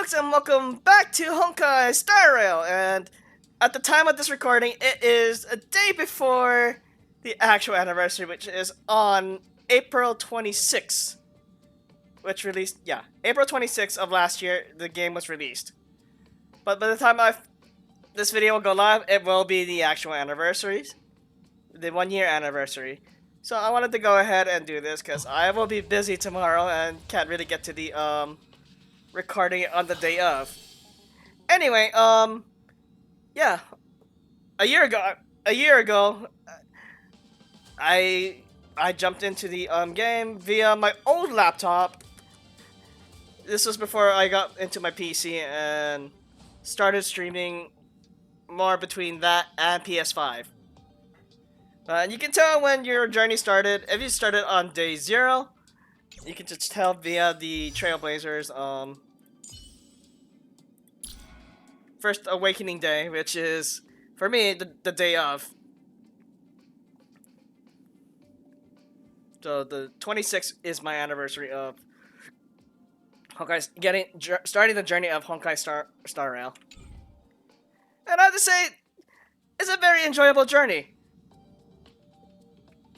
folks, and welcome back to Honkai Star Rail. And at the time of this recording, it is a day before the actual anniversary, which is on April 26th. Which released, April 26th of last year, the game was released. But by the time this video will go live, it will be the actual anniversary, the 1-year anniversary. So I wanted to go ahead and do this because I will be busy tomorrow and can't really get to the recording it on the day of. Anyway, yeah, a year ago, I jumped into the game via my old laptop. This was before I got into my PC and started streaming more between that and PS5. You can tell when your journey started. If you started on day 0, you can just tell via the Trailblazers first awakening day, which is, for me, the day of. So the 26th is my anniversary of starting the journey of Honkai Star Rail. And I have to say, it's a very enjoyable journey.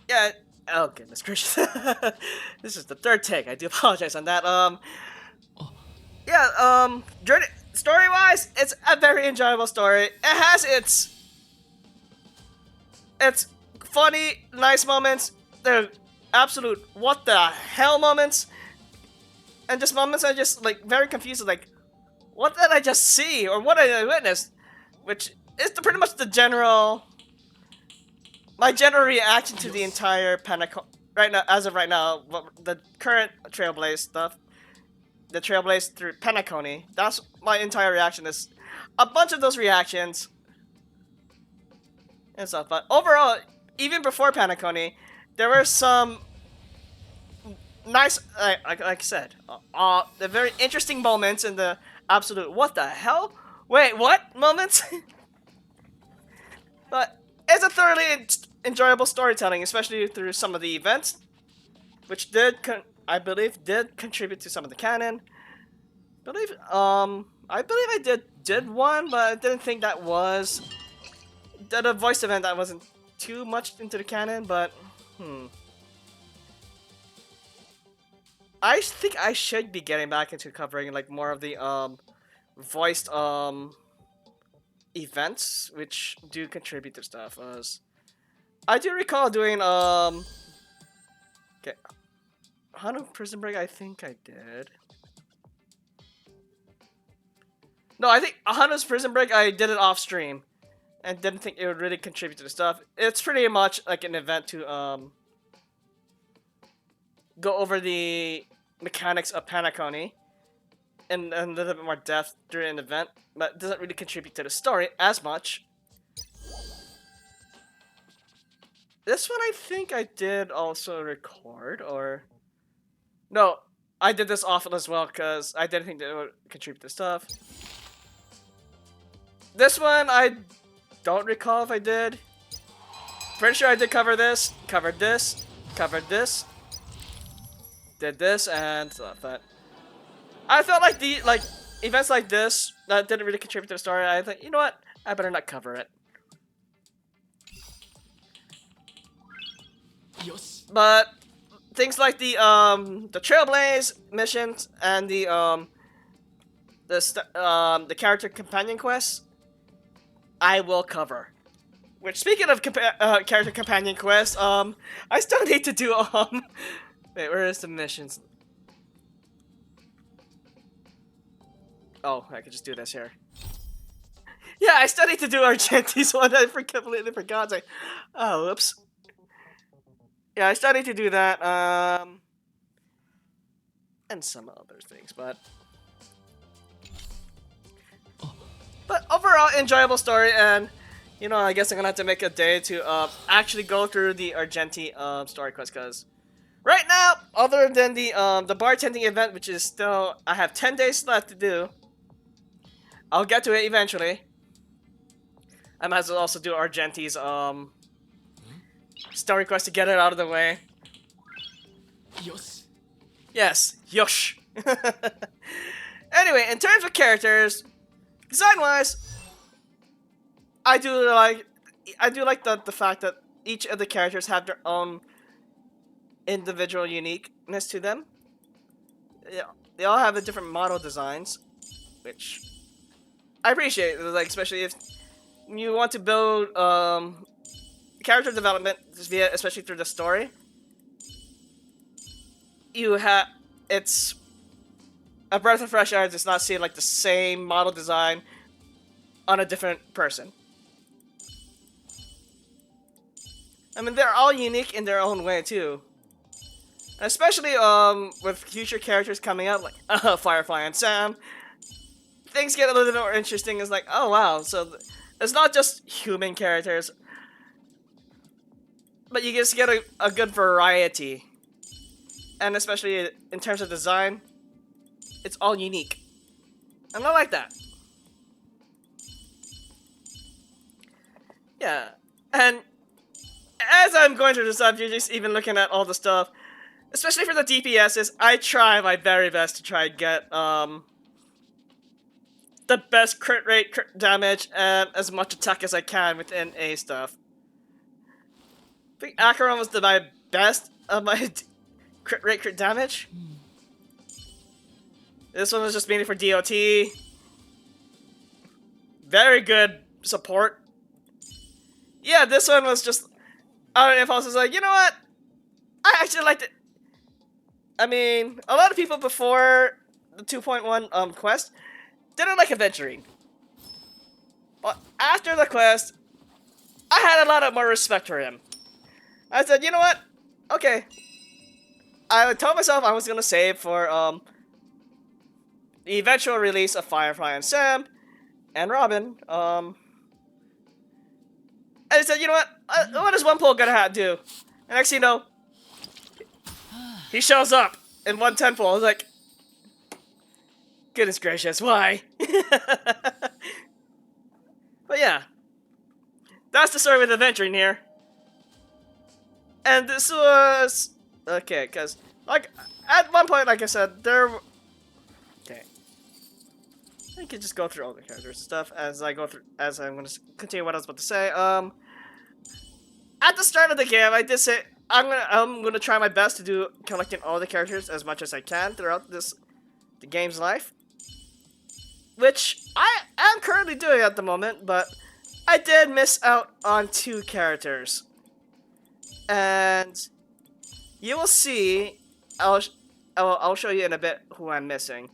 Yeah. Oh goodness gracious! This is the third take. I do apologize on that. Journey story-wise, it's a very enjoyable story. It has its funny, nice moments. They're absolute what the hell moments, and just moments are just like very confused. Like, what did I just see, or what did I witness? Which is pretty much my general reaction to the entire right now, as of right now, the current Trailblaze stuff, the Trailblaze through Penacony. That's my entire reaction. Is a bunch of those reactions and stuff. But overall, even before Penacony, there were some nice, like I said, the very interesting moments and the absolute what the hell, wait, what moments. But it's a thoroughly enjoyable storytelling, especially through some of the events, which I believe did contribute to some of the canon. I believe I did one, but I didn't think that was a voice event that wasn't too much into the canon. But I think I should be getting back into covering like more of the voiced events, which do contribute to stuff. I do recall doing okay, Hano Prison Break. I think I did. No, I think Hano's Prison Break, I did it off stream, and didn't think it would really contribute to the stuff. It's pretty much like an event to go over the mechanics of Penacony and a little bit more depth during an event, but it doesn't really contribute to the story as much. This one I think I did also record, or no, I did this often as well because I didn't think that it would contribute to stuff. This one I don't recall if I did. Pretty sure I did cover this, covered this, did this, and stuff. But I felt like events like this that didn't really contribute to the story. I think, you know what, I better not cover it. But things like the Trailblaze missions and the character companion quests, I will cover. Which, speaking of character companion quests, I still need to do wait, where is the missions? Oh, I could just do this here. Yeah, I still need to do Argenti's one. I completely forgot. Like, oh, whoops. Yeah, I still need to do that. And some other things, but overall, enjoyable story, and you know, I guess I'm gonna have to make a day to actually go through the Argenti story quest, because right now, other than the bartending event, which is still, I have 10 days left to do. I'll get to it eventually. I might as well also do Argenti's story quest to get it out of the way. Yes, yosh. Anyway, in terms of characters, design-wise, I do like the fact that each of the characters have their own individual uniqueness to them. Yeah, they all have the different model designs, which I appreciate. Like, especially if you want to build character development via, especially through the story. It's a breath of fresh air. Does not see like the same model design on a different person. I mean, they're all unique in their own way too. Especially with future characters coming up, like Firefly and Sam, things get a little bit more interesting. It's like, oh wow, so it's not just human characters, but you just get a good variety. And especially in terms of design, it's all unique. And I like that. Yeah, and as I'm going through the stuff, you're just even looking at all the stuff, especially for the DPSs, I try my very best to try and get the best crit rate, crit damage, and as much attack as I can within A stuff. I think Acheron was my best of my crit rate, crit damage. This one was just mainly for DOT. Very good support. Yeah, this one was just, I don't know if I was just like, you know what? I actually liked it. I mean, a lot of people before the 2.1 quest didn't like adventuring. But after the quest, I had a lot of more respect for him. I said, you know what? Okay. I told myself I was gonna save for the eventual release of Firefly and Sam and Robin. And I said, you know what is one pull gonna do? And next thing you know, he shows up in 110 pull. I was like, goodness gracious, why? But yeah, that's the story with adventuring here. And this was okay, because like at one point, like I said, there. Okay, I can just go through all the characters and stuff as I go through. As I'm going to continue what I was about to say. At the start of the game, I did say I'm gonna try my best to do collecting all the characters as much as I can throughout the game's life, which I am currently doing at the moment. But I did miss out on 2 characters, and you will see. I'll show you in a bit who I'm missing.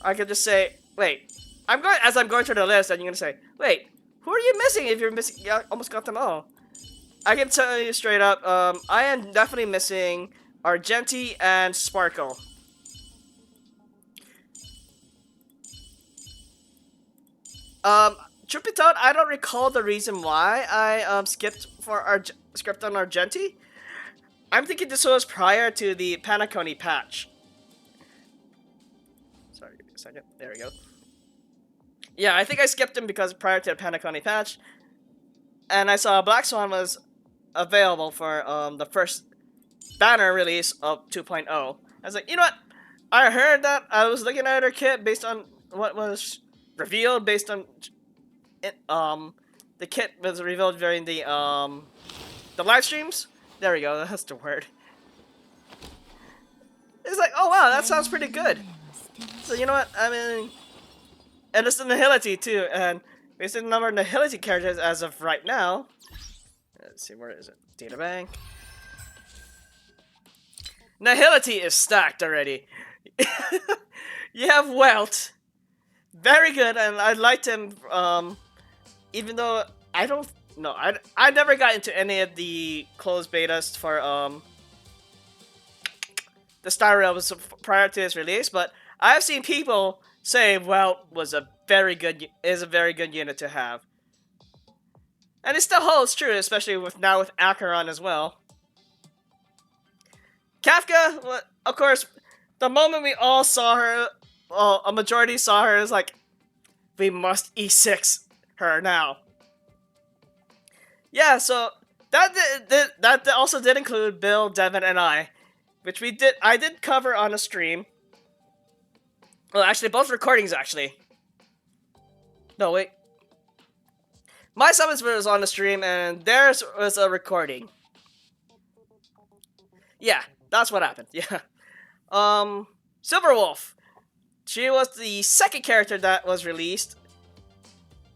I could just say, wait, I'm going through the list, and you're gonna say, wait, who are you missing? If you're missing, you almost got them all. I can tell you straight up, I am definitely missing Argenti and Sparkle. Truth be told, I don't recall the reason why I skipped on Argenti. I'm thinking this was prior to the Panaconi patch. Sorry, give me a second. There we go. Yeah, I think I skipped him because prior to the Panaconi patch, and I saw Black Swan was available for the first banner release of 2.0. I was like, you know what? I heard that. I was looking at her kit based on what was revealed based on it. The kit was revealed during the live streams. There we go. That's the word. It's like, oh wow, that sounds pretty good. So you know what? I mean, and it's the Nihility too, and based on the number of Nihility characters as of right now. Let's see, where is it? Databank. Nihility is stacked already. You have Welt. Very good, and I liked him, even though I don't know, I never got into any of the closed betas for, the Star Rail was prior to its release, but I've seen people say Welt is a very good unit to have. And it still holds true, especially with Acheron as well. Kafka, well, of course, the moment we all saw her, well, a majority saw her, is like, we must E6 her now. Yeah, so that also did include Bill, Devin, and I, which I did cover on a stream. Well, actually, both recordings, actually. No, wait. My summons was on the stream, and theirs was a recording. Yeah, that's what happened. Yeah. Silverwolf. She was the second character that was released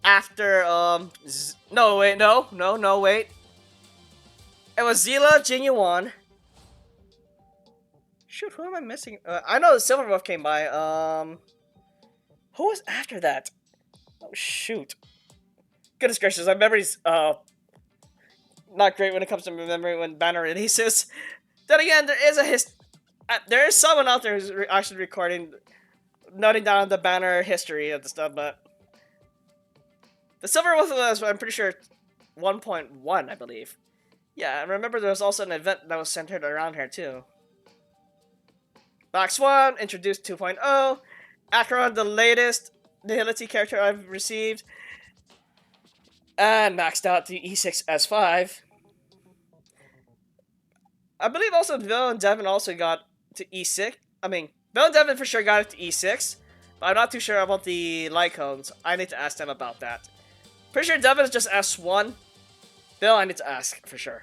after, no, wait, no, wait. It was Zila, Jinyuan. Shoot, who am I missing? I know Silverwolf came by, who was after that? Oh, shoot. Goodness gracious, my memory's, not great when it comes to remembering when banner releases. Then again, there is someone out there who's actually recording, noting down the banner history of the stuff, but the Silverwolf was, I'm pretty sure, 1.1, I believe. Yeah, I remember there was also an event that was centered around her, too. Black Swan, introduced 2.0. Acheron, the latest Nihility character I've received. And maxed out the E6 S5. I believe also Bill and Devin also got to E6. I mean, Bill and Devin for sure got it to E6. But I'm not too sure about the Lycones. I need to ask them about that. Pretty sure Devin is just S1. Bill, I need to ask for sure.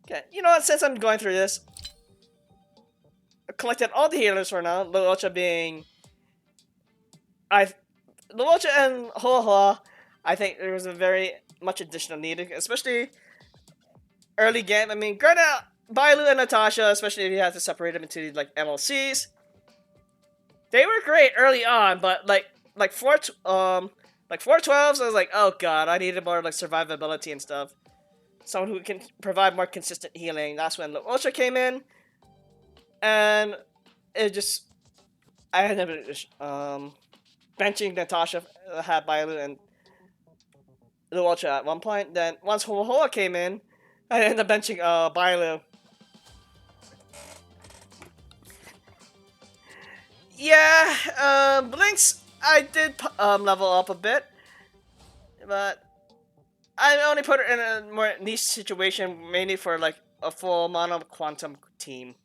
Okay, you know what? Since I'm going through this, I've collected all the healers for now. Luocha being... Luocha and Hoa Hoa, I think there was a very much additional needed, especially early game. I mean, granted, Bailu and Natasha, especially if you have to separate them into like MLCs, they were great early on, but like 412s, I was like, oh god, I needed more like survivability and stuff. Someone who can provide more consistent healing. That's when Luocha came in, and it just I ended up benching Natasha, had Bailu and Luocha at one point. Then once Hoa Hoa came in, I ended up benching Bailu. Yeah, Blinks, I did level up a bit, but I only put her in a more niche situation, mainly for like a full mono quantum team.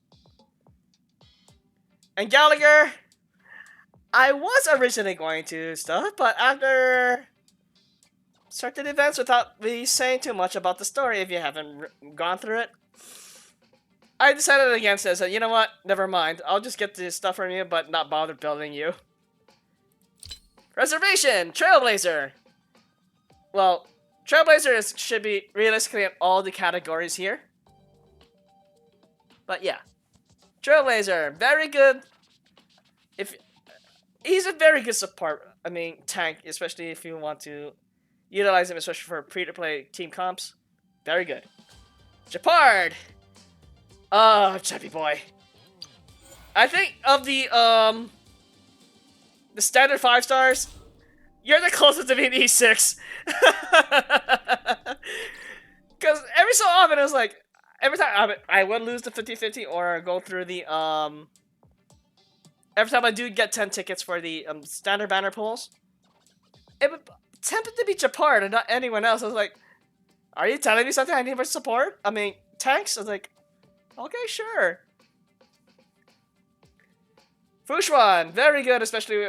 And Gallagher, I was originally going to stuff, but after certain events, without me saying too much about the story, if you haven't gone through it, I decided against it. So you know what? Never mind. I'll just get this stuff from you, but not bother building you. Reservation! Trailblazer! Well, Trailblazer should be realistically in all the categories here. But yeah. Trailblazer, very good. He's a very good support, tank, especially if you want to utilize him, especially for free-to-play team comps. Very good. Japard! Oh, Chappy boy. I think of the standard 5 stars, you're the closest to being E6. Because every so often, it was like, every time I would lose the 50-50 or go through the, every time I do get 10 tickets for the standard banner pulls, it would tempted to be Japard and not anyone else. I was like, are you telling me something I need more support? I mean, tanks? I was like, okay, sure. Fushwan, very good, especially,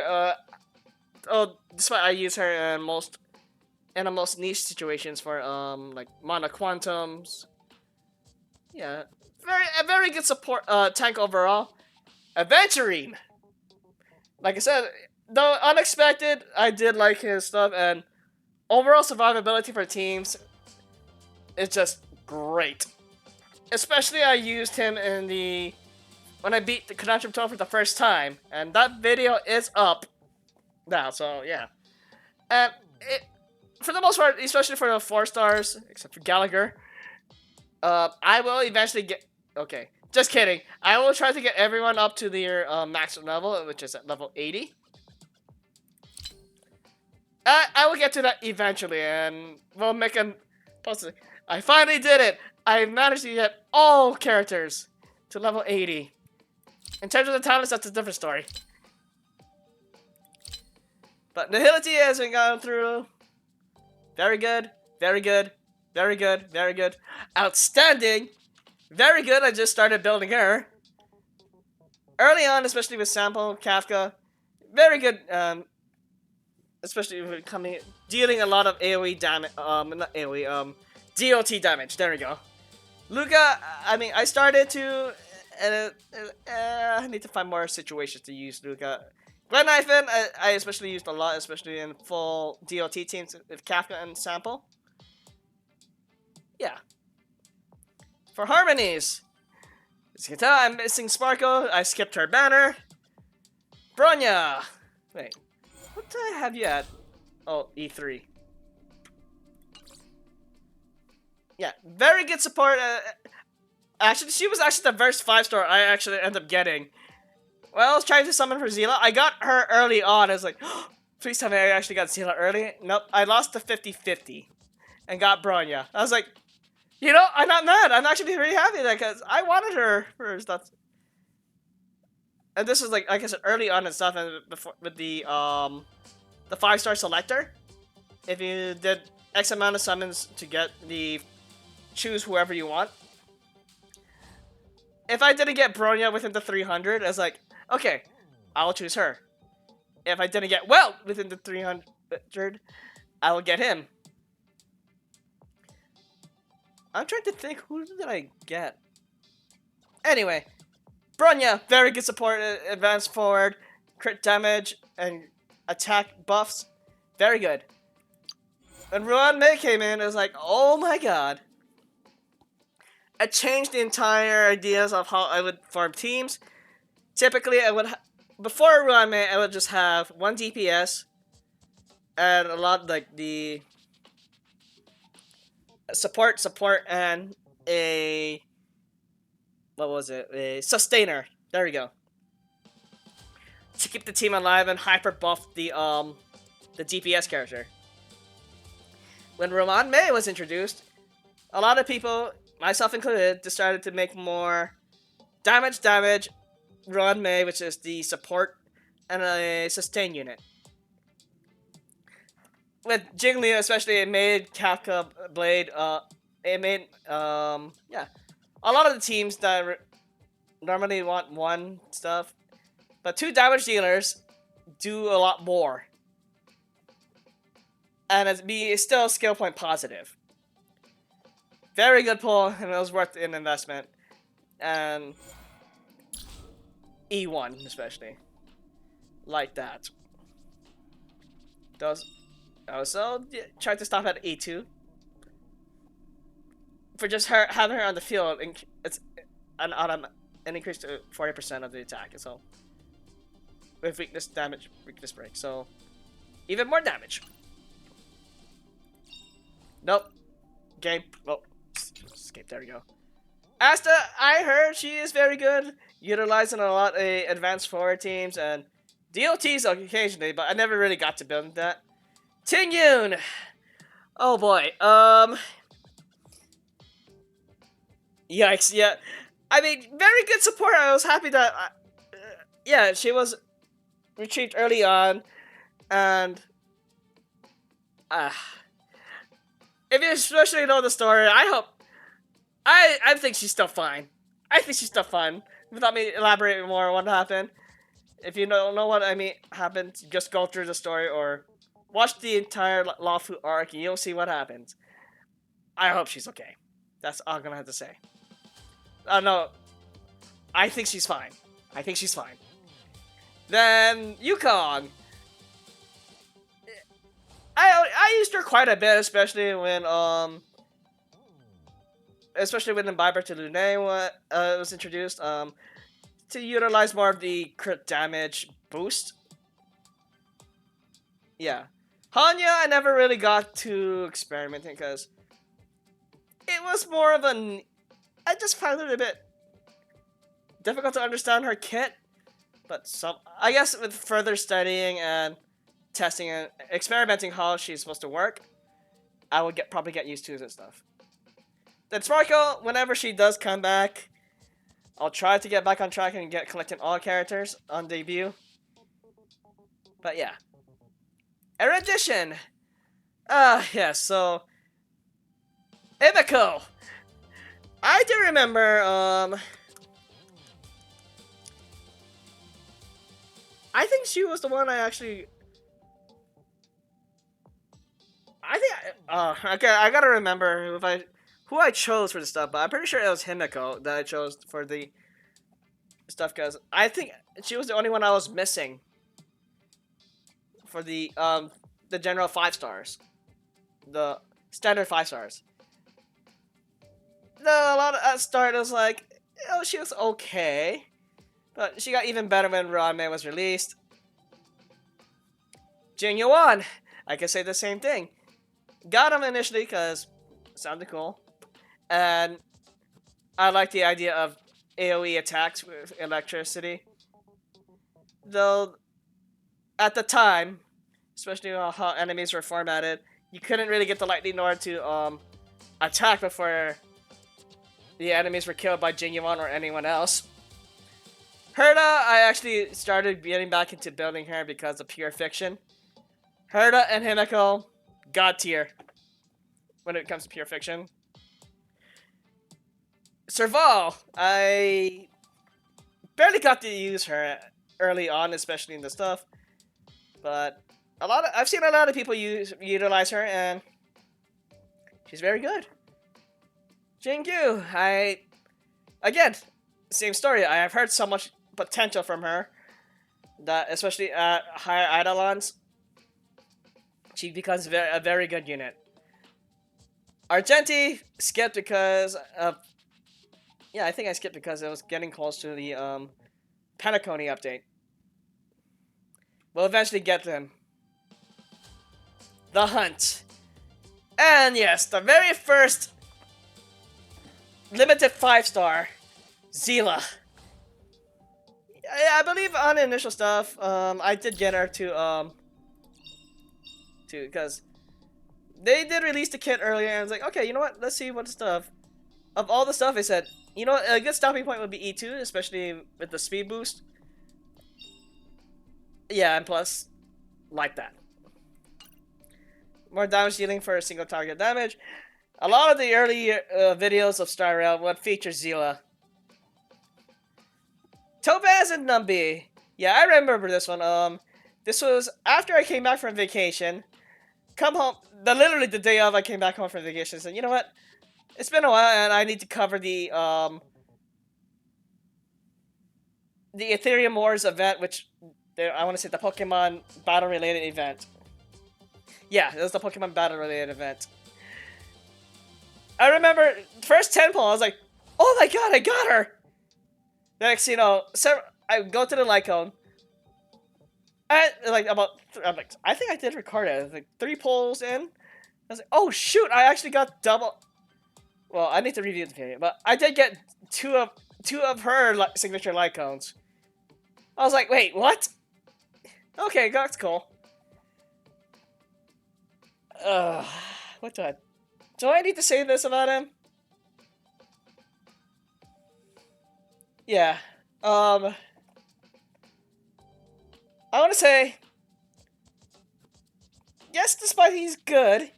despite I use her in the most niche situations for, like, Mana Quantums. Yeah, a very good support, tank overall. Aventurine! Like I said, though unexpected, I did like his stuff, and overall survivability for teams is just great. Especially I used him when I beat the Conundrum 12 for the first time, and that video is up now, so yeah. And for the most part, especially for the 4 stars, except for Gallagher, I will eventually get... Okay, just kidding. I will try to get everyone up to their maximum level, which is at level 80. I will get to that eventually, and we'll make a post. I finally did it! I managed to get all characters to level 80. In terms of the talents, that's a different story. But Nihility has been gone through. Very good, very good, very good, very good. Outstanding! Very good, I just started building her. Early on, especially with Sample, Kafka, very good, especially with dealing a lot of AoE damage, not AoE, DOT damage, there we go. Luca, I mean, I started to, I need to find more situations to use Luca. Glenknifen, I especially used a lot, especially in full DOT teams with Kafka and Sample. Yeah. For harmonies, as you can tell, I'm missing Sparkle. I skipped her banner. Bronya! Wait, what did I have you at? Oh, E3. Yeah, very good support. Actually, she was actually the first 5-star I actually ended up getting. Well, I was trying to summon for Zila. I got her early on. I was like, oh, please tell me I actually got Zila early. Nope, I lost to 50-50 and got Bronya. I was like, you know, I'm not mad. I'm actually really happy because I wanted her for stuff. And this is like I said, early on and stuff, and before with the 5-star selector. If you did X amount of summons to get the choose whoever you want. If I didn't get Bronya within the 300, I was like, okay, I'll choose her. If I didn't get Well within the 300, I will get him. I'm trying to think, who did I get? Anyway, Bronya, very good support, advance forward, crit damage, and attack buffs. Very good. When Ruan Mei came in, it was like, oh my god. It changed the entire ideas of how I would form teams. Typically, I would before Ruan Mei, I would just have one DPS and a lot like the support, and a what was it? A sustainer. There we go. To keep the team alive and hyper buff the DPS character. When Ruan Mei was introduced, a lot of people, myself included, decided to make more damage, Ruan Mei, which is the support, and a sustain unit. With Jinglia especially, it made Kafka Blade, it made, yeah. A lot of the teams that normally want one stuff, but 2 damage dealers do a lot more. And it's still skill point positive. Very good pull, and it was worth an investment. And E1 especially, like that. I also tried to stop at E2 for just having her on the field. And it's an increase to 40% of the attack. So with weakness break. So even more damage. Nope. Game. Oh, escape. There we go. Asta, I heard she is very good, utilizing a lot of advanced forward teams and DOTs occasionally, but I never really got to build that. Ting Yun! Oh boy, yikes, yeah. I mean, very good support. I was happy that, yeah, she was retrieved early on, and, if you especially know the story, I think she's still fine. I think she's still fine. Without me elaborating more on what happened. If you don't know what I mean happened, just go through the story or watch the entire Lawfu arc and you'll see what happens. I hope she's okay. That's all I'm gonna have to say. No. I think she's fine. I think she's fine. Then, Yukong. I used her quite a bit, especially when Imbiber to Lune was introduced, to utilize more of the crit damage boost. Yeah. Hanya, I never really got to experimenting because it was more of I just found it a bit difficult to understand her kit, but I guess with further studying and testing and experimenting how she's supposed to work, I will probably get used to it and stuff. Then Sparkle, whenever she does come back, I'll try to get back on track and get collecting all characters on debut. But yeah. Erudition! Yeah, so Himiko! I do remember, I think she was the one I actually. I think. Okay, I gotta remember who I chose for the stuff, but I'm pretty sure it was Himiko that I chose for the stuff because I think she was the only one I was missing for the general 5 stars, the standard 5 stars. No, a lot of at start it was like, oh, she was okay, but she got even better when Ranmei was released. Jin Yuan, I can say the same thing. Got him initially because it sounded cool, and I like the idea of AoE attacks with electricity. Though at the time, especially how enemies were formatted, you couldn't really get the lightning orb to attack before the enemies were killed by Jin Yuan or anyone else. Herda, I actually started getting back into building her because of pure fiction. Herda and Himiko, god tier when it comes to pure fiction. Serval, I barely got to use her early on, especially in the stuff, but I've seen a lot of people utilize her, and she's very good. Jingyu, again, same story. I have heard so much potential from her that, especially at higher Eidolons, she becomes a very good unit. Argenti skipped because of. Yeah, I think I skipped because it was getting close to the Penacony update. We'll eventually get them. The Hunt. And yes, the very first limited 5-star, Zila. I believe on the initial stuff, I did get her to because they did release the kit earlier, and I was like, okay, you know what? Let's see what stuff. Of all the stuff, I said, you know what? A good stopping point would be E2, especially with the speed boost. Yeah, and plus, like that. More damage dealing for a single target damage. A lot of the early videos of Star Rail would feature Zila. Topaz and Numbi. Yeah, I remember this one. This was after I came back from vacation. Come home, literally the day of I came back home from vacation. I said, you know what? It's been a while, and I need to cover the Ethereum Wars event, which I want to say the Pokemon battle related event. Yeah, it was the Pokemon battle related event. I remember first 10 pull, I was like, oh my god, I got her! Next, you know, I go to the Lycone. I think I did record it. I was like 3 pulls in. I was like, oh shoot, I actually got double. Well, I need to review the video, but I did get two of her signature Lycones. I was like, wait, what? Okay, that's cool. What do I need to say this about him? Yeah. I want to say, yes, despite he's good,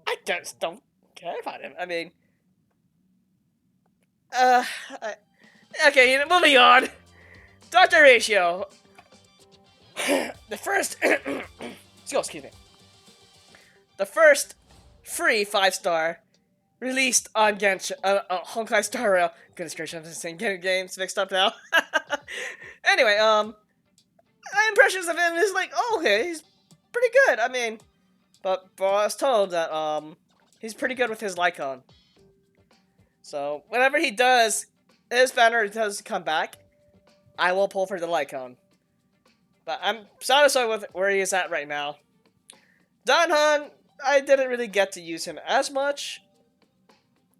I just don't care about him. I mean, okay, moving on. Doctor Ratio. The first, excuse me. The first free 5-star released on Genshin, Honkai Star Rail. Goodness gracious, I'm just saying games mixed up now. Anyway, my impressions of him is like, oh, okay, he's pretty good. I mean, but I was told that he's pretty good with his Lycon. So whenever he does, his banner does come back, I will pull for the Lycon. But I'm satisfied with where he is at right now. Danhan, I didn't really get to use him as much.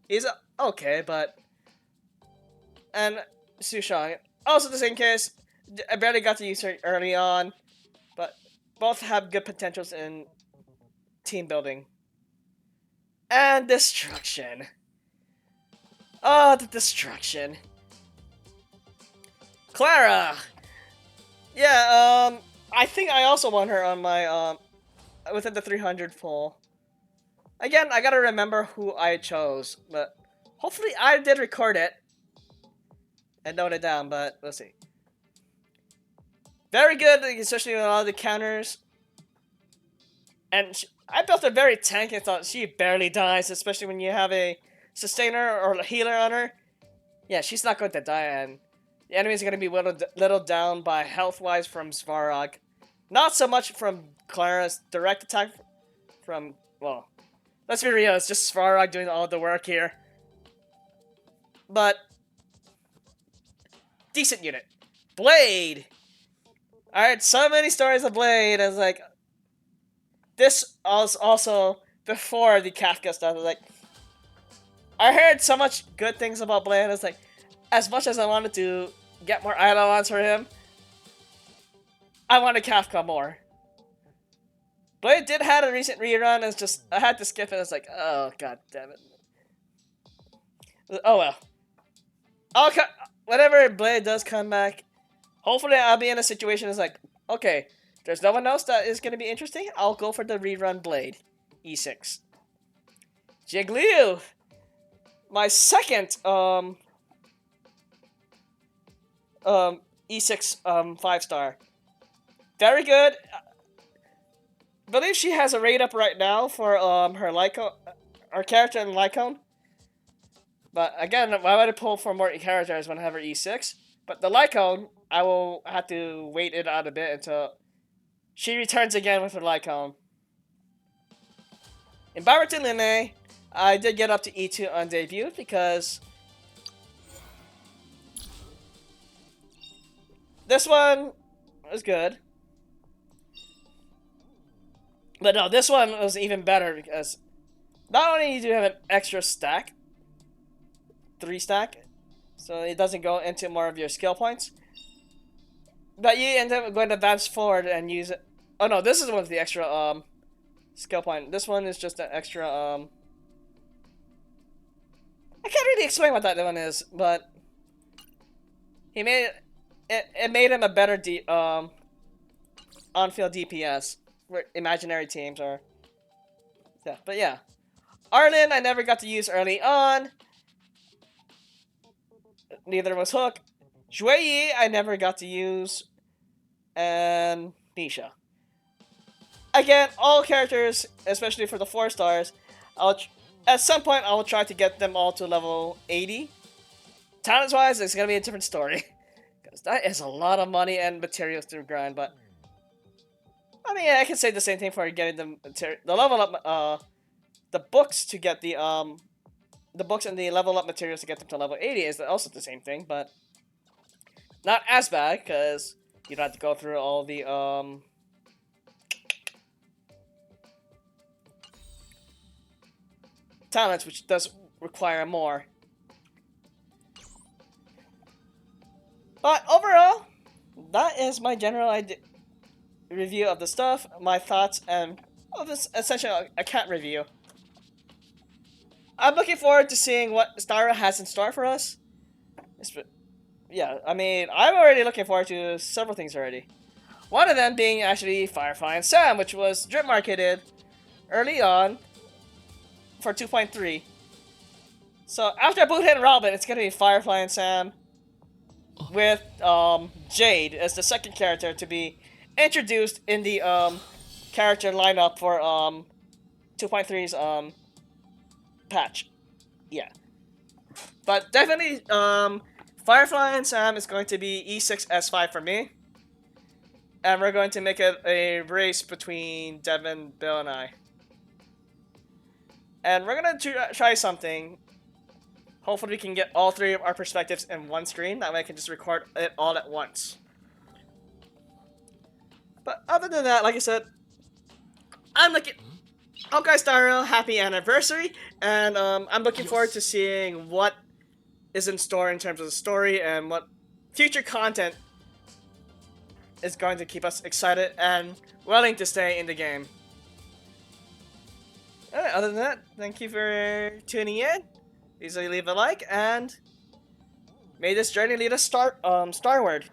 He's okay, but... And Sushang, also the same case. I barely got to use her early on, but both have good potentials in team building. And destruction. Oh, the destruction. Clara! Yeah, I think I also won her on my, within the 300 pull. Again, I gotta remember who I chose, but hopefully I did record it and note it down, but let's see. Very good, especially with a lot of the counters. And I built her very tanky. I thought she barely dies, especially when you have a sustainer or a healer on her. Yeah, she's not going to die, and the enemies are going to be whittled down by health-wise from Svarog. Not so much from Clara's direct attack from, well, let's be real, it's just Svarog doing all the work here. But, decent unit. Blade! I heard so many stories of Blade, I was like, this was also before the Kafka stuff. I was like, I heard so much good things about Blade. I was like, as much as I wanted to get more Eidolons for him, I wanted Kafka more. Blade did have a recent rerun. It's just I had to skip it. It's like, oh god damn it. Oh well. Whenever Blade does come back, hopefully I'll be in a situation that's like, okay, there's no one else that is going to be interesting. I'll go for the rerun Blade. E6. Jigglypuff! My second, E6, 5-star. Very good. I believe she has a rate up right now for, her Lycone, her character in Lycone. But again, why would I pull for more characters when I have her E6? But the Lycone, I will have to wait it out a bit until she returns again with her Lycone. In Barberton Linne, I did get up to E2 on debut because this one was good. But no, this one was even better because not only do you have an extra stack, 3 stack, so it doesn't go into more of your skill points, but you end up going to advance forward and use it. Oh no, this is one with the extra skill point. This one is just an extra I can't really explain what that one is, but he made it made him a better on-field DPS where imaginary teams are. Yeah, but yeah. Arlen I never got to use early on. Neither was Hook. Shuei I never got to use. And Nisha. Again, all characters, especially for the 4 stars, at some point I will try to get them all to level 80. Talents-wise, it's gonna be a different story. Because that is a lot of money and materials to grind, but I mean, I can say the same thing for getting the level up, the books to get the books and the level up materials to get them to level 80 is also the same thing, but not as bad because you don't have to go through all the talents, which does require more. But overall, that is my general review of the stuff, my thoughts, and this essentially a cat review. I'm looking forward to seeing what Star Rail has in store for us. Yeah, I mean, I'm already looking forward to several things already. One of them being actually Firefly and Sam, which was drip marketed early on for 2.3. So after Boot and Robin, it's gonna be Firefly and Sam with Jade as the second character to be introduced in the character lineup for 2.3's patch. Yeah. But definitely Firefly and Sam is going to be E6 S5 for me. And we're going to make it a race between Devin, Bill, and I. And we're going to try something. Hopefully we can get all 3 of our perspectives in one screen. That way I can just record it all at once. But other than that, like I said, I'm looking... Honkai Star Rail, happy anniversary! And I'm looking forward to seeing what is in store in terms of the story and what future content is going to keep us excited and willing to stay in the game. Alright, other than that, thank you for tuning in. Please leave a like, and may this journey lead us starward.